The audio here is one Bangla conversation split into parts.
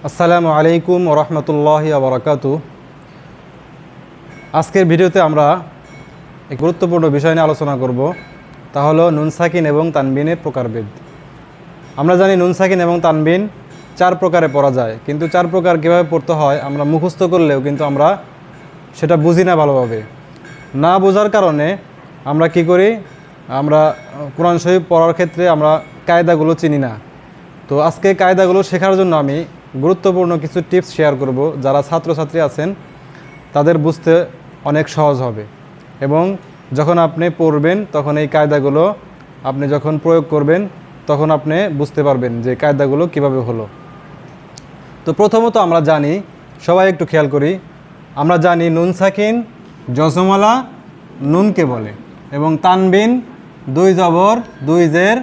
আসসালামু আলাইকুম ওয়া রাহমাতুল্লাহি ওয়া বারাকাতুহু। আজকের ভিডিওতে আমরা এক গুরুত্বপূর্ণ বিষয় নিয়ে আলোচনা করব, তা হলো নুন সাকিন এবং তানবিনের প্রকারভেদ। আমরা জানি নুন সাকিন এবং তানবিন চার প্রকারে পড়া যায়, কিন্তু চার প্রকার কীভাবে পড়তে হয় আমরা মুখস্থ করলেও কিন্তু আমরা সেটা বুঝি না ভালোভাবে। না বোঝার কারণে আমরা কি করি, আমরা কোরআন শরীফ পড়ার ক্ষেত্রে আমরা কায়দাগুলো চিনি না। তো আজকে কায়দাগুলো শেখার জন্য আমি গুরুত্বপূর্ণ কিছু টিপস শেয়ার করব, যারা ছাত্রছাত্রী আছেন তাদের বুঝতে অনেক সহজ হবে, এবং যখন আপনি পড়বেন তখন এই কায়দাগুলো আপনি যখন প্রয়োগ করবেন তখন আপনি বুঝতে পারবেন যে কায়দাগুলো কিভাবে হলো। তো প্রথমত আমরা জানি, সবাই একটু খেয়াল করি, আমরা জানি নুন সাকিন জজমওয়ালা নুনকে বলে, এবং তানবিন দুই জবর দুই জের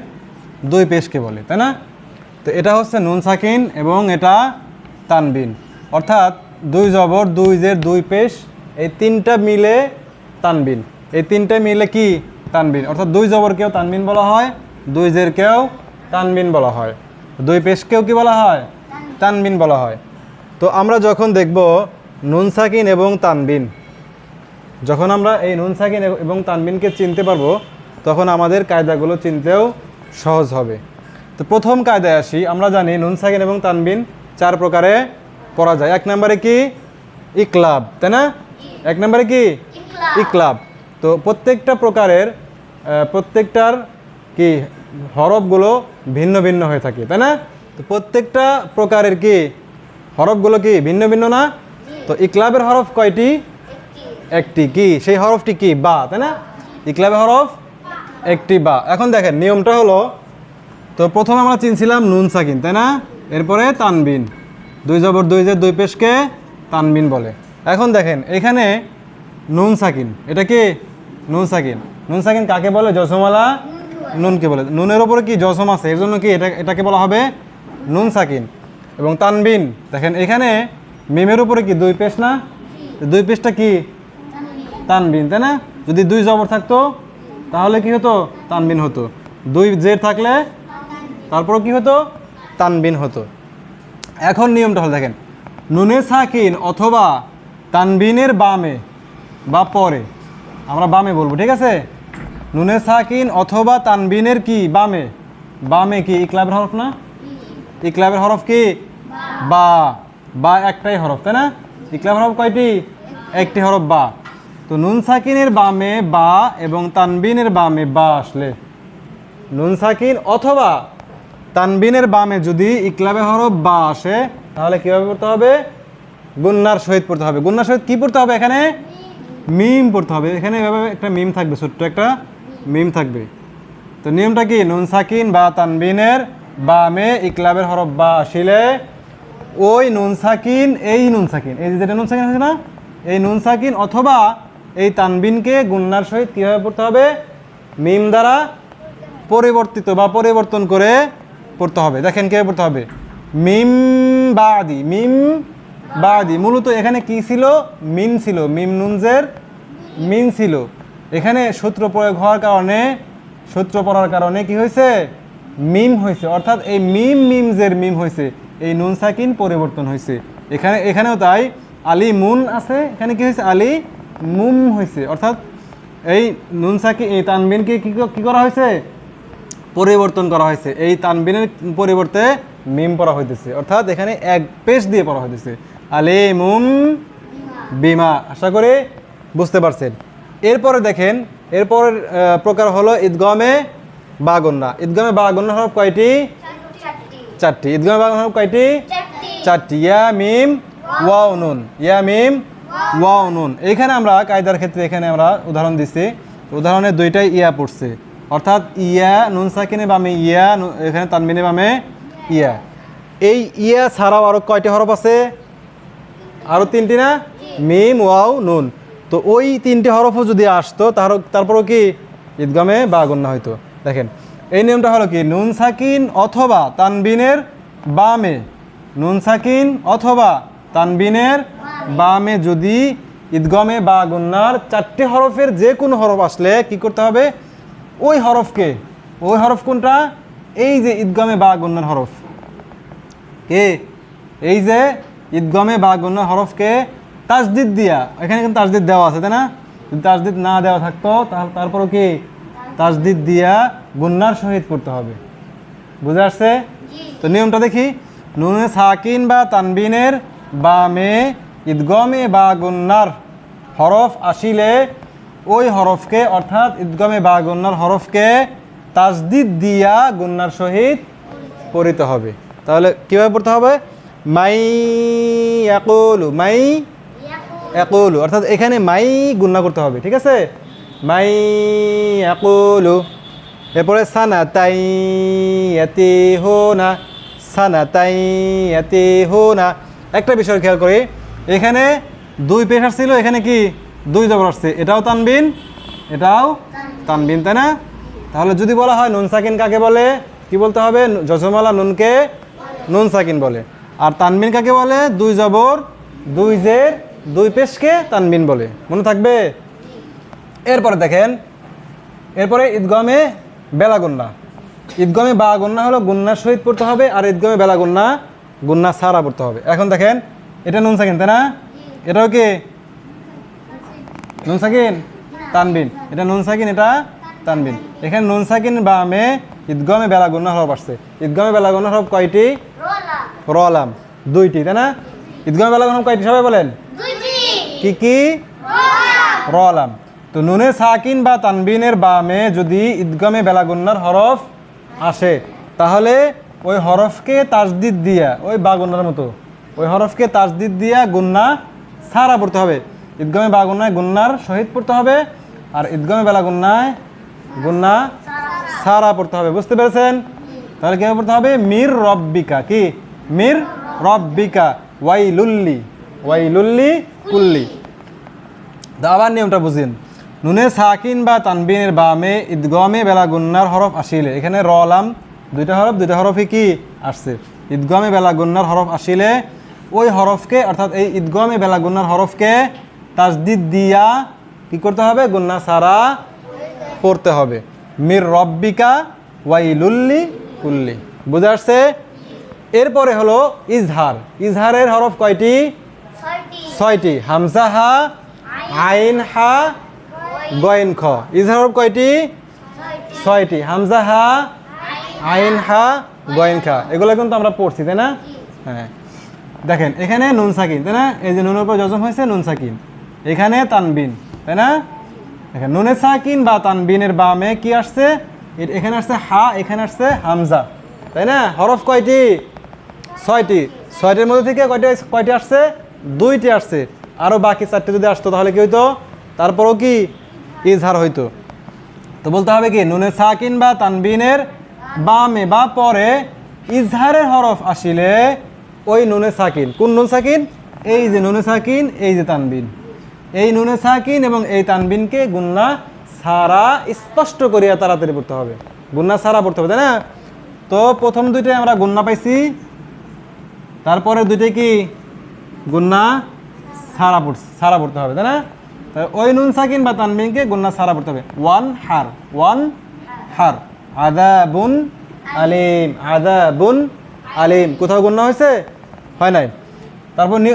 দুই পেশকে বলে, তাই না? তো এটা হচ্ছে নুন সাকিন এবং এটা তানবিন, অর্থাৎ দুই জবর দুই জের দুই পেশ, এই তিনটা মিলে তানবিন। এই তিনটা মিলে কি তানবিন, অর্থাৎ দুই জবরকেও তানবিন বলা হয়, দুই জেরকেও তানবিন বলা হয়, দুই পেশকেও কি বলা হয়, তানবিন বলা হয়। তো আমরা যখন দেখব নুন সাকিন এবং তানবিন, যখন আমরা এই নুন সাকিন এবং তানবিনকে চিনতে পারবো তখন আমাদের কায়দাগুলো চিনতেও সহজ হবে। তো প্রথম কায়দায় আসি। আমরা জানি নুন সাকিন এবং তানবিন চার প্রকারে পড়া যায়। এক নম্বরে কি ইকলাব, তাই না? এক নম্বরে কি ইকলাব। তো প্রত্যেকটা প্রকারের প্রত্যেকটার কি হরফগুলো ভিন্ন ভিন্ন হয়ে থাকে, তাই না? তো প্রত্যেকটা প্রকারের কি হরফগুলো কি ভিন্ন ভিন্ন না? তো ইকলাবের হরফ কয়টি? একটি। কি সেই হরফটি কি? বা, তাই না? ইকলাবের হরফ একটি বা। এখন দেখেন নিয়মটা হলো, তো প্রথমে আমরা চিনছিলাম নুন সাকিন, তাই না? এরপরে তানবিন, দুই জবর দুই জের দুই পেশকে তানবিন বলে। এখন দেখেন এখানে নুন সাকিন, এটা কি নুন সাকিন। নুন সাকিন কাকে বলে? জজমওয়ালা নুনকে বলে। নুনের ওপরে কি জজম আছে, এর জন্য কি এটাকে বলা হবে নুন সাকিন। এবং তানবিন দেখেন এখানে মিমের উপরে কি দুই পেশ না? দুই পেশটা কি তানবিন, তাই না? যদি দুই জবর থাকতো তাহলে কি হতো? তানবিন হতো। দুই জের থাকলে তারপরও কি হতো? তানবিন হতো। এখন নিয়মটা হলো দেখেন, নুনে সাকিন অথবা তানবিনের বামে বা পরে, আমরা বামে বলবো, ঠিক আছে? নুনে সাকিন অথবা তানবিনের কি বামে, বামে কি ইকলাবের হরফ না? ইকলাবের হরফ কি বা। বা একটাই হরফ, তাই না? ইকলাবের হরফ কয়টি? একটি হরফ বা। তো নুন সাকিনের বামে বা এবং তানবিনের বামে বা আসলে, নুন সাকিন অথবা তানবিনের বামে যদি ইকলাবে হরফ বা আসে তাহলে কীভাবে পড়তে হবে? গুন্নার সহিত পড়তে হবে। গুন্নার সহিত কী পড়তে হবে? এখানে মিম পড়তে হবে। এখানে এভাবে একটা মিম থাকবে, ছোট্ট একটা মিম থাকবে। তো নিয়মটা কি? নুন সাকিন বা তানবিনের বামে ইকলাবের হরফ বা আসিলে ওই নুন সাকিন, এই নুন সাকিন, এই যেটা নুন সাকিন আছে না, এই নুন সাকিন অথবা এই তানবিনকে গুন্নার সহিত কীভাবে পড়তে হবে? মিম দ্বারা পরিবর্তিত বা পরিবর্তন করে পড়তে হবে। দেখেন কীভাবে পড়তে হবে? মিম বাদি, মিম বাদি। মূলত এখানে কি ছিল? মিন ছিল, মিম নুনজের মিন ছিল। এখানে সূত্র প্রয়োগ হওয়ার কারণে, সূত্র পড়ার কারণে কি হয়েছে? মিম হয়েছে, অর্থাৎ এই মিম মিমজের মিম হয়েছে, এই নুন সাকিন পরিবর্তন হয়েছে। এখানেও তাই আলি মুন আছে, এখানে কি হয়েছে? আলি মুম হয়েছে, অর্থাৎ এই নুন সাকিন, এই তানবিনকে কি করা হয়েছে? পরিবর্তন করা হয়েছে। এই তানবিনের পরিবর্তে মিম পড়া হইতেছে, অর্থাৎ এখানে এক পেশ দিয়ে পড়া হইতেছে, আলিমুম বিমা। আশা করি বুঝতে পারছেন। এরপরে দেখেন, এরপরের প্রকার হলো ঈদগামে বা গুন্না। ঈদগামে বা গুন্না হরফ কয়টি? চারটি। ঈদগামে বা গুন্না হরফ কয়টি? চারটি। ইয়া মিম ওয়াও নুন, ইয়া মিম ওয়াও নুন। এইখানে আমরা কায়দার ক্ষেত্রে এখানে আমরা উদাহরণ দিচ্ছি, উদাহরণে দুইটাই ইয়া পড়ছে, অর্থাৎ ইয়া নুন সাকিনে বামে ইয়া, এখানে তানবিনে বামে ইয়া। এই ইয়া ছাড়াও আরও কয়টি হরফ আছে? আরও তিনটি না? মিম ওয়াও নুন। তো ওই তিনটি হরফও যদি আসতো তারপরও কি ঈদগামে বা গুন্না হইতো। দেখেন এই নিয়মটা হলো কি, নুন সাকিন অথবা তানবিনের বামে, নুন সাকিন অথবা তানবিনের বামে যদি ঈদগামে বা গুন্নার চারটি হরফের যে কোনো হরফ আসলে কি করতে হবে? ওই হরফকে, ওই হরফ কোনটা? এই যে ঈদগামে বা গুন্নার হরফ, কে এই যে ঈদগমে বা গুন্নার হরফকে তাসদিদ দিয়া, এখানে কিন্তু তাসদিদ দেওয়া আছে তাই না? যদি তাসদিদ না দেওয়া থাকতো তাহলে তারপরও কি তাসদিদ দিয়া গুন্নার সহিত পড়তে হবে। বুঝে আসছে? তো নিয়মটা দেখি। নুনে সাকিন বা তানবিনের বামে ঈদগমে বা গুন্নার হরফ আসিলে ওই হরফকে অর্থাৎ ঈদগমে বা গুন্নার হরফকে তাসদিদ দিয়া গুন্নার সহিত পড়িতে হবে। তাহলে কীভাবে পড়তে হবে? মাই ইয়াকুলু, মাই ইয়াকুলু, অর্থাৎ এখানে মাই গুন্না করতে হবে, ঠিক আছে? মাই ইয়াকুলু। এরপরে সানাতাই ইয়াতিহুনা, সানাতাই ইয়াতিহুনা। একটা বিষয় খেয়াল করি, এখানে দুই পেশ আসছিল, এখানে কি দুই জবর আসছে, এটাও তানবিন এটাও তানবিন, তাই না? তাহলে যদি বলা হয় নুন সাকিন কাকে বলে, কি বলতে হবে? জজমালা নুনকে নুন সাকিন বলে। আর তানবিন কাকে বলে? দুই জবর দুই জের দুই পেশকে তানবিন বলে। মনে থাকবে? এরপরে দেখেন, এরপরে ঈদগমে বেলা গুন্না। ঈদগমে বা গুন্না হলো গুন্নার সহিত পড়তে হবে, আর ঈদগমে বেলা গুন্না গুন্না সারা পড়তে হবে। এখন দেখেন, এটা নুন সাকিন তাই না? এটাও কি নুন সাকিন তানবিন, এটা নুন সাকিন এটা তানবিন। এখানে নুন সাকিন বা মে ঈদগমে বেলা গুন্না হরফ আসছে। ঈদগমে বেলা গুন্না হরফ কয়টি? রলাম, দুইটি, তাই না? ঈদগমে বেলা গুন্না কয়টি সবাই বলেন? কি কি? রলাম। তো নুনে সাকিন বা তানবিনের বামে যদি ঈদগমে বেলা গুন্নার হরফ আসে তাহলে ওই হরফকে তাসদিদ দিয়া, ওই বা গুন্নার মতো ওই হরফকে তাসদিদ দিয়া গুন্না সারা পড়তে হবে। ঈদগমে বা গুন্নায় গুন্নার সহিত পড়তে হবে, আর ঈদগমে বেলা গুন্নায় গুন্না সারা পড়তে হবে। বুঝতে পেরেছেন? তাহলে কীভাবে পড়তে হবে? মির রব্বিকা, কি মির রব্বিকা ওয়াইলুল্লি, ওয়াইলুল্লি কুল্লি। আবার নিয়মটা বুঝিন। নুনে সাকিন বা তানবিনের বামে ঈদগমে বেলা গুন্নার হরফ আসিলে, এখানে রলাম দুইটা হরফই কি আসছে। ঈদগমে বেলা গুন্নার হরফ আসিলে ওই হরফকে অর্থাৎ এই ঈদগমে বেলা গুন্নার হরফকে তাসদিদ দিয়া কি করতে হবে? গুন্না সারা পড়তে হবে। মির রব্বিকা ওয়াইলুল্লি কুল্লি। বুঝে আসছে? এরপরে হলো ইজহার। ইজহারের হরফ কয়টি? ছয়টি। হামজা হা, আইন হা, গয়েন খ। ইজহার হরফ কয়টি? ছয়টি। হামজা হা, আইন হা, গয়েন খা। এগুলো কিন্তু আমরা পড়ছি তাই না? হ্যাঁ, দেখেন এখানে নুন সাকিন তাই না? এই যে নুনের উপর জজম হয়েছে নুন সাকিন, এখানে তানবিন তাই না? এখানে নুনে সাকিন বা তানবিনের বামে কি আসছে? এখানে আসছে হা, এখানে আসছে হামজা, তাই না? হরফ কয়টি? ছয়টি। ছয়টির মধ্যে থেকে কয়টি আসছে? দুইটি আসছে। আরও বাকি চারটে যদি আসতো তাহলে কি হইতো? তারপরও কি ইজহার হইতো। তো বলতে হবে কি? নুনে সাকিন বা তানবিনের বামে বা পরে ইজহারের হরফ আসিলে ওই নুনে সাকিন, কোন নুন সাকিন? এই যে নুনে সাকিন, এই যে তানবিন, এই নুনে সাকিন এবং এই তানবিনকে গুন্না সারা স্পষ্ট করিয়া তাড়াতাড়ি পড়তে হবে। গুন্না সারা পড়তে হবে, তাই না? তো প্রথম দুইটাই আমরা গুন্না পাইছি, তারপরে দুইটাই কি গুন্না সারা পড়তে হবে, তাই না? ওই নুন সাকিন বা তানবিনকে গুন্না সারা পড়তে হবে। ওয়ান হার, ওয়ান হার। আযাবুন আলিম, আযাবুন আলিম। কোথাও গুন্না হয়েছে? হয় নাই।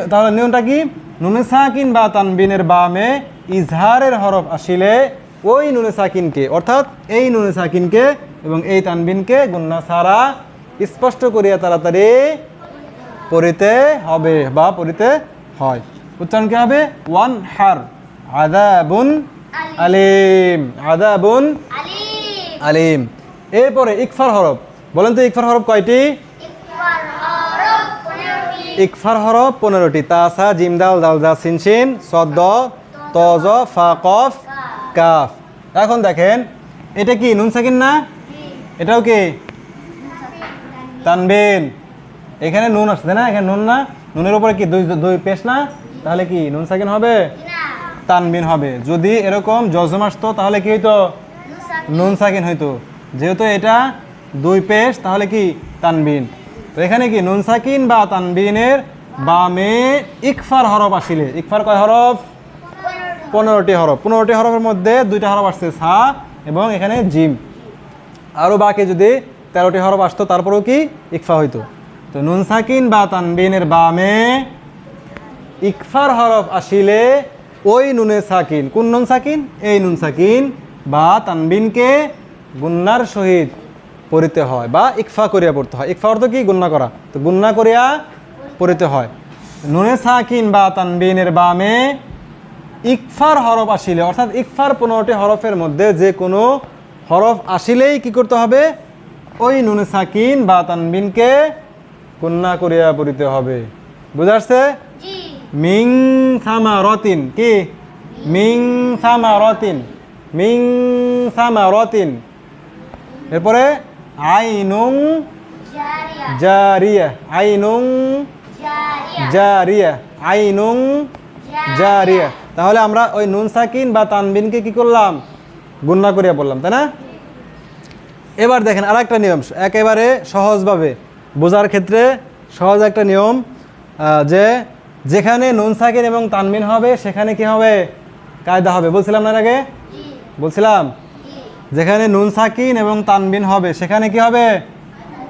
তাহলে নিয়মটা কি? নুনে সাকিন বা তানবিনের বামে ইজহারের হরফ আসিলে ওই নুনে সাকিনকে অর্থাৎ এই নুনে সাকিনকে এবং এই তানবিনকে গুন্না সারা স্পষ্ট করিয়া তাড়াতাড়ি পড়িতে হবে বা পড়িতে হয়। উচ্চারণ কি হবে? ওয়ান হার, আযাবুন আলিম, আযাবুন আলিম। এরপরে ইকফার হরফ। বলেন তো ইকফার হরফ কয়টি? ইকফার হরফ 15টি। তাসা, জিম, দাল, দাল, জা, সিন, শিন, সদ, দ, ত, জ, ফা, কফ, কাফ। এখন দেখেন এটা কি নুন সাকিন না? এটাও কি তানবিন। এখানে নুন আসছে না? এখানে নুন না? নুনের উপরে কি দুই পেশ না? তাহলে কি নুন সাকিন হবে? তানবিন হবে। যদি এরকম জজম আসতো তাহলে কি হইতো? নুন সাকিন হইতো। যেহেতু এটা দুই পেশ তাহলে কি তানবিন। তো এখানে কি নুন সাকিন বা তানবিনের বামে ইকফার হরফ আসিলে, ইকফার কয় হরফ? 15টি হরফ। 15টি হরফের মধ্যে দুইটা হরফ আসছে সা এবং এখানে জিম। আরও বাকি যদি 13টি হরফ আসতো তারপরেও কি ইকফা হইতো। তো নুন সাকিন বা তানবিনের বামে ইকফার হরফ আসিলে ওই নুনে সাকিন, কোন নুন সাকিন? এই নুন সাকিন বা তানবিনকে গুন্নার সহিত পড়িতে হয় বা ইকফা করিয়া পড়তে হয়। ইকফা অর্থ কি? গুন্না করা। তো গুন্না করিয়া পড়িতে হয়। নুনে সাকিন বা তানবিনের বামে ইকফার হরফ আসিলে, অর্থাৎ ইকফার 15টি হরফের মধ্যে যে কোনো হরফ আসিলেই কি করতে হবে? ওই নুনে সাকিন বা তানবিনকে গুন্না করিয়া পড়িতে হবে। বুঝা আসছে? মিং সামারতিন, কি? মিং সামারতিন, মিং সামারতিন। এরপরে আইনুং জারিয়া, আইনুং জারিয়া, আইনুং জারিয়া। তাহলে আমরা ওই নুন সাকিন বা তানবিনকে কি করলাম? গুন্না করিয়া পড়লাম, তাই না? এবার দেখেন আরেকটা নিয়ম, একেবারে সহজভাবে বোঝার ক্ষেত্রে সহজ একটা নিয়ম, যে যেখানে নুন সাকিন এবং তানবিন হবে সেখানে কি হবে? কায়দা হবে। বলছিলাম না আগে? বলছিলাম যেখানে নুন সাকিন এবং তানবিন হবে সেখানে কি হবে?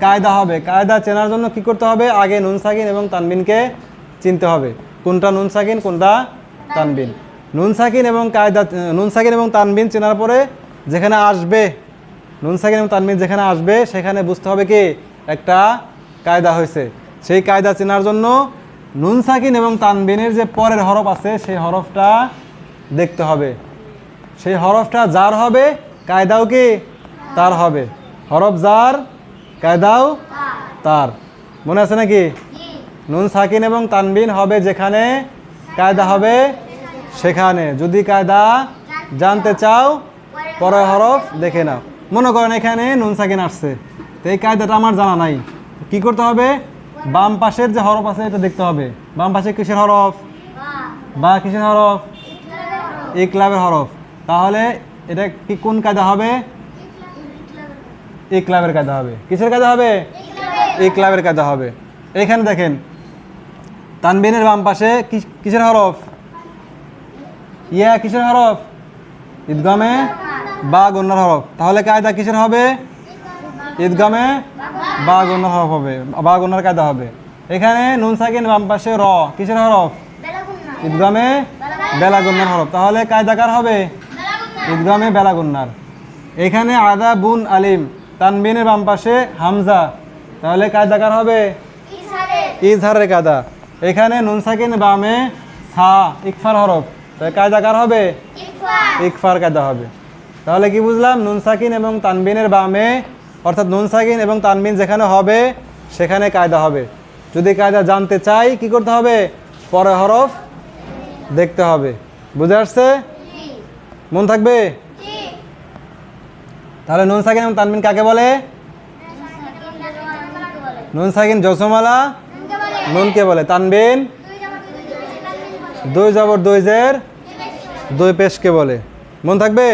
কায়দা হবে। কায়দা চেনার জন্য কি করতে হবে? আগে নুন সাকিন এবং তানবিনকে চিনতে হবে, কোনটা নুন সাকিন কোনটা তানবিন। নুন সাকিন এবং নুন সাকিন এবং তানবিন চেনার পরে যেখানে আসবে নুন সাকিন এবং তানবিন যেখানে আসবে সেখানে বুঝতে হবে কি একটা কায়দা হয়েছে। সেই কায়দা চেনার জন্য নুন সাকিন এবং তানবিনের যে পরের হরফ আছে সেই হরফটা দেখতে হবে। সেই হরফটা যার হবে কায়দাও কি তার হবে। হরফ যার কায়দাও তার। মনে আছে নাকি? নুন সাকিন এবং তানবিন হবে যেখানে, কায়দা হবে সেখানে। যদি কায়দা জানতে চাও পরের হরফ দেখে নাও। মনে করেন এখানে নুন সাকিন আসছে, তো এই কায়দাটা আমার জানা নাই, কি করতে হবে? বাম পাশের যে হরফ আছে এটা দেখতে হবে। বাম পাশে কিসের হরফ? বা কিসের হরফ? ইকলাবের হরফ। তাহলে এটা কি কোন কায়দা হবে? ইকলাবের কায়দা হবে। কিসের কায়দা হবে? ইকলাবের কায়দা হবে। এখানে দেখেন তানবিনের বাম পাশে কিসের হরফ? ইয়া কিসের হরফ? ঈদগামে বা গুন্নার হরফ। তাহলে কায়দা কিসের হবে? ঈদগামে বা গুন্নার হরফ হবে, বা গুন্নার কায়দা হবে। এখানে নুন সাকিন বাম পাশে র, কিসের হরফ? ঈদগামে বেলা গুন্নার হরফ। তাহলে কায়দা কার হবে? ঈদগামে বেলা গুন্নার। এখানে আদা বুন আলিম, তানবিনের বাম পাশে হামজা, তাহলে কায়দা কার হবে? ইজহারের কায়দা। এখানে নুন সাকিন বামে সা, ইকফার হরফ, তাহলে কায়দা কার হবে? ইকফার কায়দা হবে। তাহলে কি বুঝলাম? নুন সাকিন এবং তানবিনের বামে, অর্থাৎ নুন সাকিন এবং তানবিন যেখানে হবে সেখানে কায়দা হবে। যদি কায়দা জানতে চাই কি করতে হবে? পরের হরফ দেখতে হবে। বুঝে আসছে? মন থাকবে? তাহলে নুন সাকিন এবং তানবিন কাকে বলে? নুন সাকিন জসমওয়ালা নুনকে বলে। তানবিন দুই জবর দুই জের দুই পেশকে বলে। মন থাকবে?